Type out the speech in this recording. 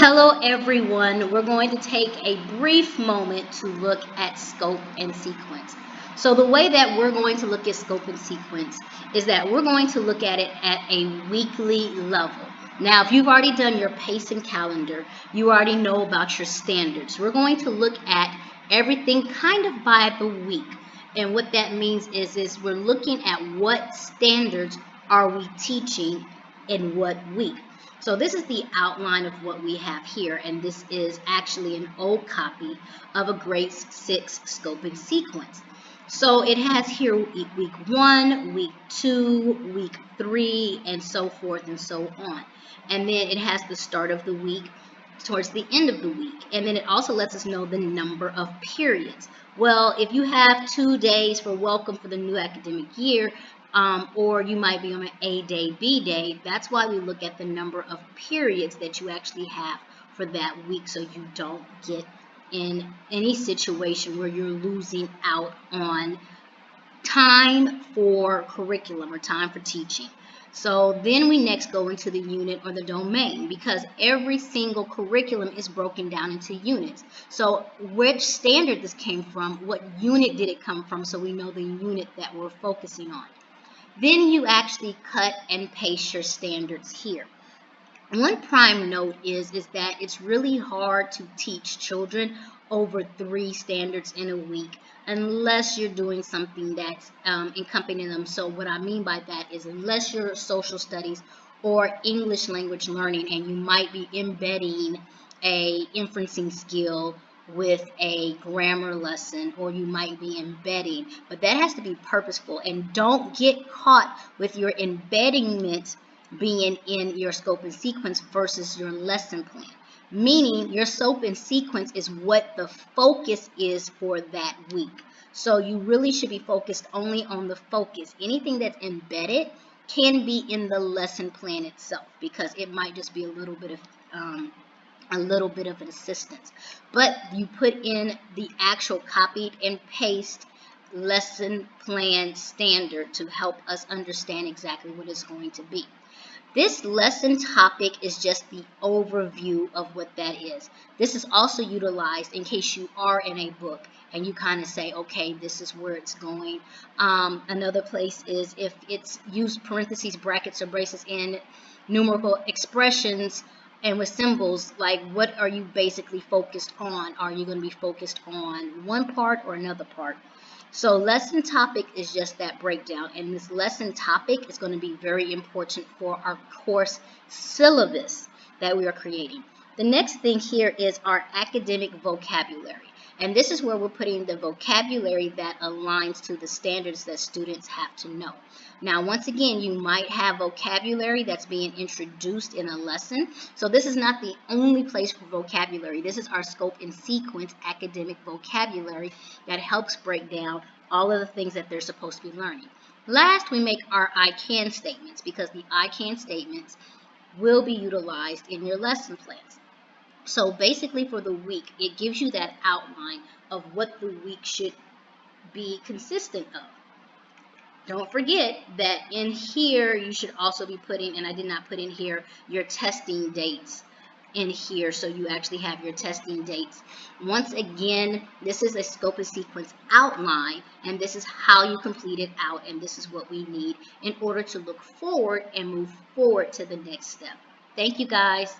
Hello everyone, we're going to take a brief moment to look at scope and sequence. So the way that we're going to look at scope and sequence is that we're going to look at it at a weekly level. Now, if you've already done your pace and calendar, you already know about your standards. We're going to look at everything kind of by the week. And what that means is we're looking at what standards are we teaching in what week. So this is the outline of what we have here, and this is actually an old copy of a grade 6 scoping sequence. So it has here week 1, week 2, week 3, and so forth and so on. And then it has the start of the week towards the end of the week. And then it also lets us know the number of periods. Well, if you have 2 days for welcome for the new academic year, or you might be on an A day, B day, that's why we look at the number of periods that you actually have for that week, so you don't get in any situation where you're losing out on time for curriculum or time for teaching. So then we next go into the unit or the domain, because every single curriculum is broken down into units. So which standard this came from, what unit did it come from, so we know the unit that we're focusing on. Then you actually cut and paste your standards here. One prime note is that it's really hard to teach children over 3 standards in a week unless you're doing something that's accompanying them. So what I mean by that is unless you're social studies or English language learning, and you might be embedding a inferencing skill with a grammar lesson, or you might be embedding, but that has to be purposeful, and don't get caught with your embedment being in your scope and sequence versus your lesson plan. Meaning your scope and sequence is what the focus is for that week. So you really should be focused only on the focus. Anything that's embedded can be in the lesson plan itself, because it might just be a little bit of an assistance. But you put in the actual copied and paste lesson plan standard to help us understand exactly what it's going to be. This lesson topic is just the overview of what that is. This is also utilized in case you are in a book and you kind of say, okay, this is where it's going. Another place is if it's used parentheses, brackets, or braces in numerical expressions and with symbols, like what are you basically focused on? Are you going to be focused on one part or another part? So lesson topic is just that breakdown, and this lesson topic is going to be very important for our course syllabus that we are creating. The next thing here is our academic vocabulary, and this is where we're putting the vocabulary that aligns to the standards that students have to know. Now, once again, you might have vocabulary that's being introduced in a lesson, so this is not the only place for vocabulary. This is our scope and sequence academic vocabulary that helps break down all of the things that they're supposed to be learning. Last, we make our I can statements, because the I can statements will be utilized in your lesson plans. So basically for the week, it gives you that outline of what the week should be consistent of. Don't forget that in here you should also be putting, and I did not put in here, your testing dates in here, so you actually have your testing dates. Once again, this is a scope and sequence outline, and this is how you complete it out, and this is what we need in order to look forward and move forward to the next step. Thank you, guys.